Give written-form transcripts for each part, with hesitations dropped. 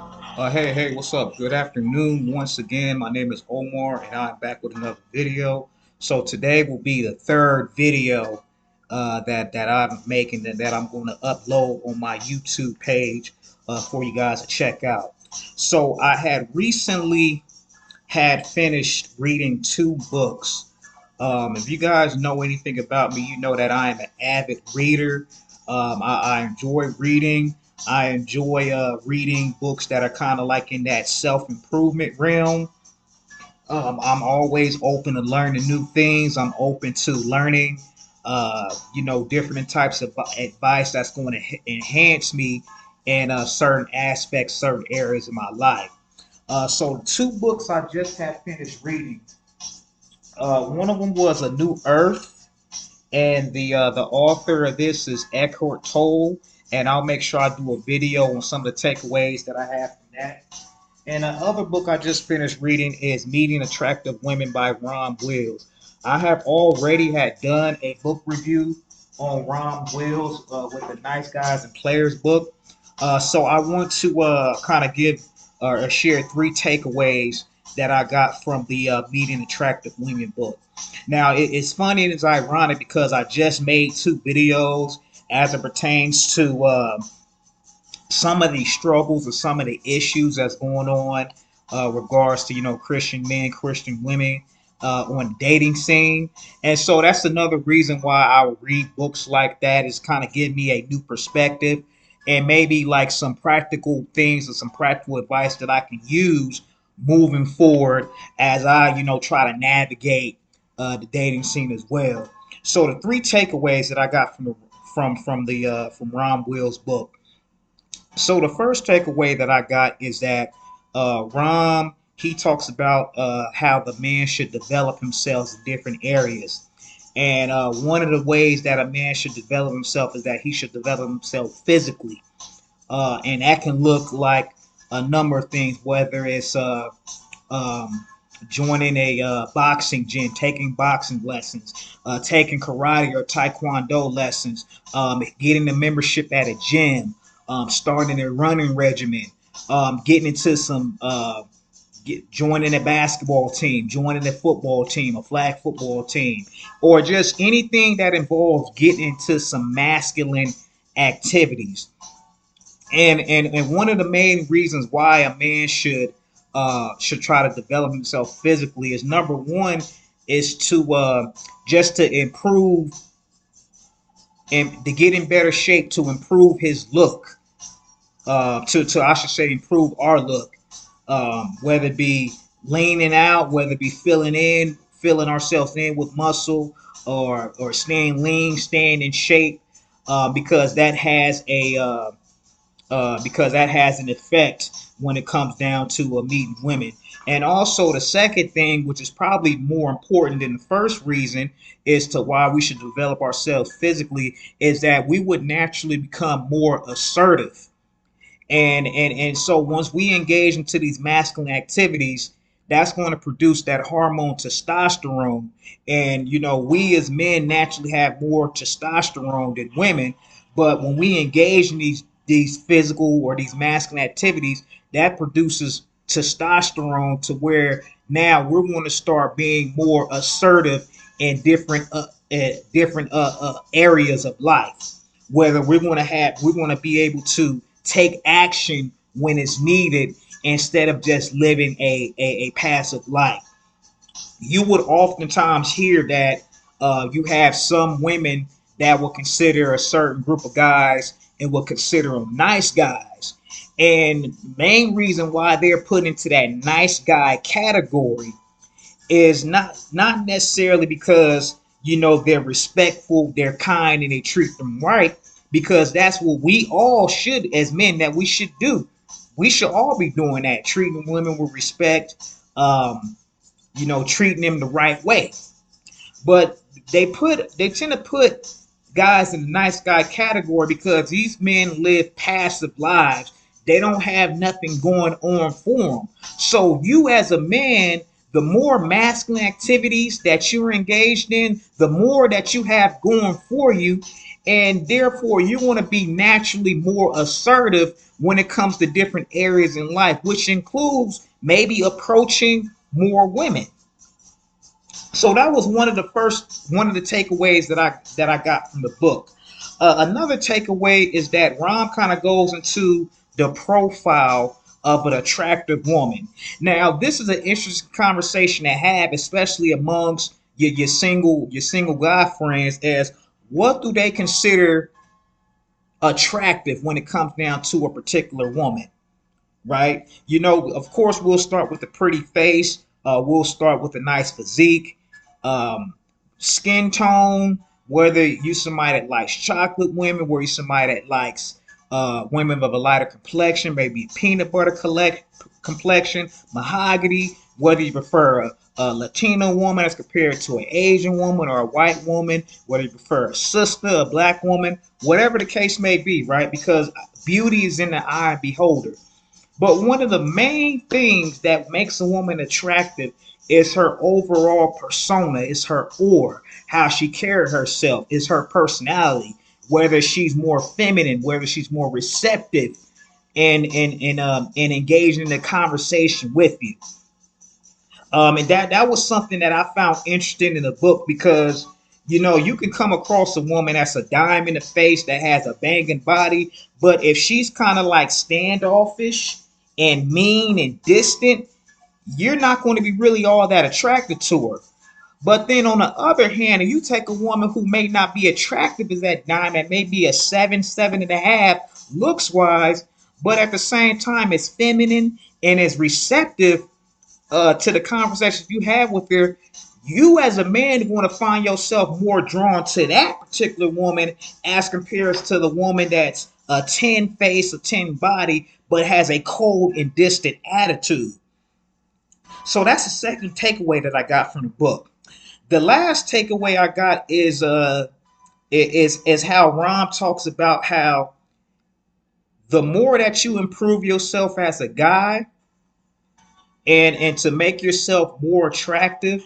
Hey, what's up? Good afternoon once again. My name is Omar and I'm back with another video. So today will be the third video that I'm making that I'm going to upload on my YouTube page for you guys to check out. So I had recently had finished reading two books. If you guys know anything about me, you know that I am an avid reader. I enjoy reading. I enjoy reading books that are kind of like in that self improvement realm. I'm always open to learning new things. I'm open to learning, different types of advice that's going to enhance me in certain aspects, certain areas of my life. So, the two books I just had finished reading. One of them was A New Earth, and the author of this is Eckhart Tolle, and I'll make sure I do a video on some of the takeaways that I have from that. And the other book I just finished reading is Meeting Attractive Women by Rom Wills. I have already had done a book review on Rom Wills with the Nice Guys and Players book. So I want to kind of give or share three takeaways that I got from the Meeting Attractive Women book. Now, it's funny and it's ironic because I just made two videos as it pertains to some of the struggles or some of the issues that's going on regards to Christian men, Christian women on the dating scene. And so that's another reason why I would read books like that, is kind of give me a new perspective and maybe like some practical things or some practical advice that I can use moving forward as I try to navigate the dating scene as well. So the three takeaways that I got from Ron Will's book. So the first takeaway that I got is that Rom, he talks about how the man should develop himself in different areas. And one of the ways that a man should develop himself is that he should develop himself physically. And that can look like a number of things, whether it's um, joining a boxing gym, taking boxing lessons, taking karate or taekwondo lessons, getting a membership at a gym, starting a running regimen, getting into some, joining a basketball team, joining a football team, a flag football team, or just anything that involves getting into some masculine activities. And one of the main reasons why a man should try to develop himself physically is, number one, is to just to improve and to get in better shape, to improve his look, to I should say improve our look, whether it be leaning out, whether it be filling ourselves in with muscle, or staying lean, staying in shape, because that has an effect when it comes down to meeting women. And also, the second thing, which is probably more important than the first reason, is to why we should develop ourselves physically, is that we would naturally become more assertive. And so once we engage into these masculine activities, that's going to produce that hormone testosterone. And we as men naturally have more testosterone than women, but when we engage in these physical or these masculine activities, that produces testosterone to where now we're going to start being more assertive in different areas of life. Whether we're going to be able to take action when it's needed instead of just living a passive life. You would oftentimes hear that you have some women that will consider a certain group of guys and will consider them nice guys. And the main reason why they're put into that nice guy category is not necessarily because they're respectful, they're kind, and they treat them right. Because that's what we all should, as men, that we should do. We should all be doing that, treating women with respect, treating them the right way. But they tend to put guys in the nice guy category because these men live passive lives. They don't have nothing going on for them. So you as a man, the more masculine activities that you're engaged in, the more that you have going for you, and therefore you want to be naturally more assertive when it comes to different areas in life, which includes maybe approaching more women. So that was one of the takeaways that I got from the book. Another takeaway is that Rom kind of goes into the profile of an attractive woman. Now, this is an interesting conversation to have, especially amongst your single guy friends, as what do they consider attractive when it comes down to a particular woman, right? You know, of course, we'll start with a pretty face. We'll start with a nice physique, um, skin tone. Whether you somebody that likes chocolate women, whether you somebody that likes women of a lighter complexion, maybe peanut butter complexion, mahogany. Whether you prefer a Latino woman as compared to an Asian woman or a white woman, whether you prefer a sister, a black woman, whatever the case may be, right? Because beauty is in the eye of the beholder. But one of the main things that makes a woman attractive is her overall persona, is her aura, how she carries herself, is her personality, whether she's more feminine, whether she's more receptive and engaging in the conversation with you. And that was something that I found interesting in the book because you know you can come across a woman that's a dime in the face that has a banging body, but if she's kind of like standoffish and mean and distant, you're not going to be really all that attracted to her. But then on the other hand, if you take a woman who may not be attractive as that dime, that may be a seven, 7.5 looks wise, but at the same time is feminine and is receptive to the conversations you have with her, you as a man want to find yourself more drawn to that particular woman as compared to the woman that's a 10 face, a 10 body, but has a cold and distant attitude. So that's the second takeaway that I got from the book. The last takeaway I got is how Rom talks about how the more that you improve yourself as a guy and to make yourself more attractive,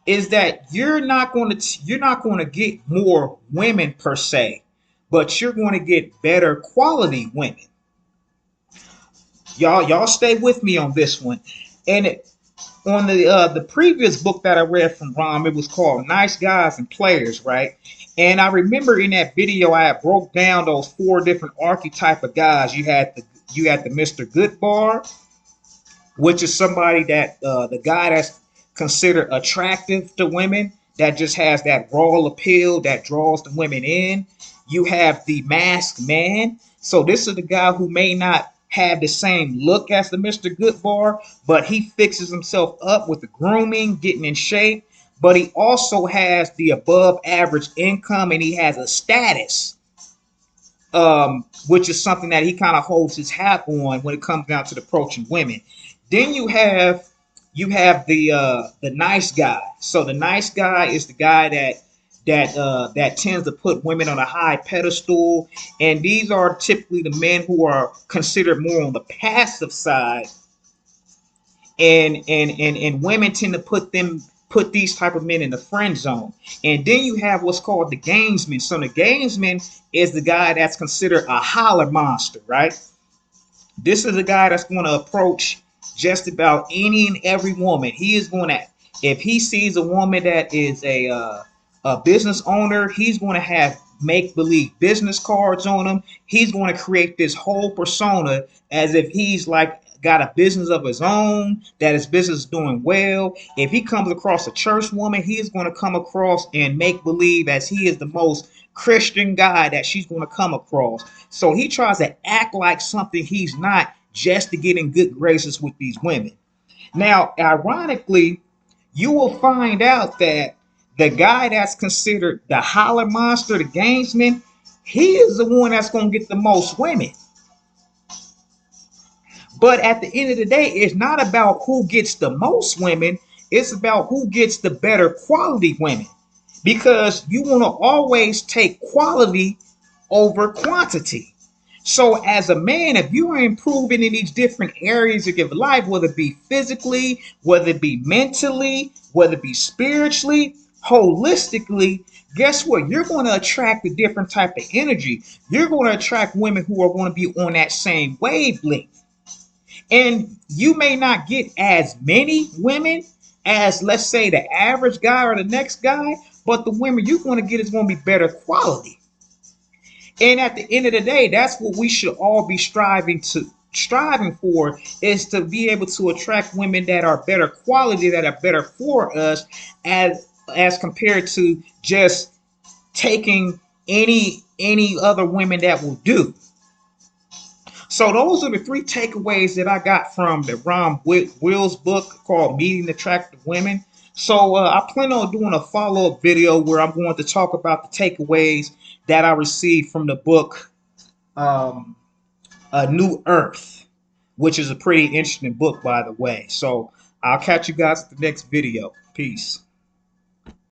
is that you're not going to get more women per se, but you're going to get better quality women. Y'all stay with me on this one. And on the previous book that I read from Rom, it was called Nice Guys and Players, right? And I remember in that video I had broke down those four different archetype of guys. You had the Mr. Goodbar, which is somebody that the guy that's considered attractive to women, that just has that raw appeal that draws the women in. You have the masked man. So this is the guy who may not have the same look as the Mr. Goodbar, but he fixes himself up with the grooming, getting in shape. But he also has the above average income and he has a status, which is something that he kind of holds his hat on when it comes down to the approaching women. Then you have the nice guy. So the nice guy is the guy that tends to put women on a high pedestal, and these are typically the men who are considered more on the passive side, and women tend to put these type of men in the friend zone. And then you have what's called the gamesman. So the gamesman is the guy that's considered a holler monster, right? This is a guy that's going to approach just about any and every woman. He is going to, if he sees a woman that is a business owner, he's going to have make believe business cards on him. He's going to create this whole persona as if he's like got a business of his own, that his business is doing well. If he comes across a church woman, he is going to come across and make believe as he is the most Christian guy that she's going to come across. So he tries to act like something he's not just to get in good graces with these women. Now, ironically, you will find out that the guy that's considered the holler monster, the gamesman, he is the one that's going to get the most women. But at the end of the day, it's not about who gets the most women. It's about who gets the better quality women. Because you want to always take quality over quantity. So as a man, if you are improving in these different areas of your life, whether it be physically, whether it be mentally, whether it be spiritually, holistically, guess what? You're going to attract a different type of energy. You're going to attract women who are going to be on that same wavelength. And you may not get as many women as, let's say, the average guy or the next guy, but the women you're going to get is going to be better quality. And at the end of the day, that's what we should all be striving for, is to be able to attract women that are better quality, that are better for us, as compared to just taking any other women that will do. So those are the three takeaways that I got from the Rom Wills book called Meeting Attractive Women. So I plan on doing a follow-up video where I'm going to talk about the takeaways that I received from the book um, A New Earth, which is a pretty interesting book, by the way. So I'll catch you guys at the next video. Peace.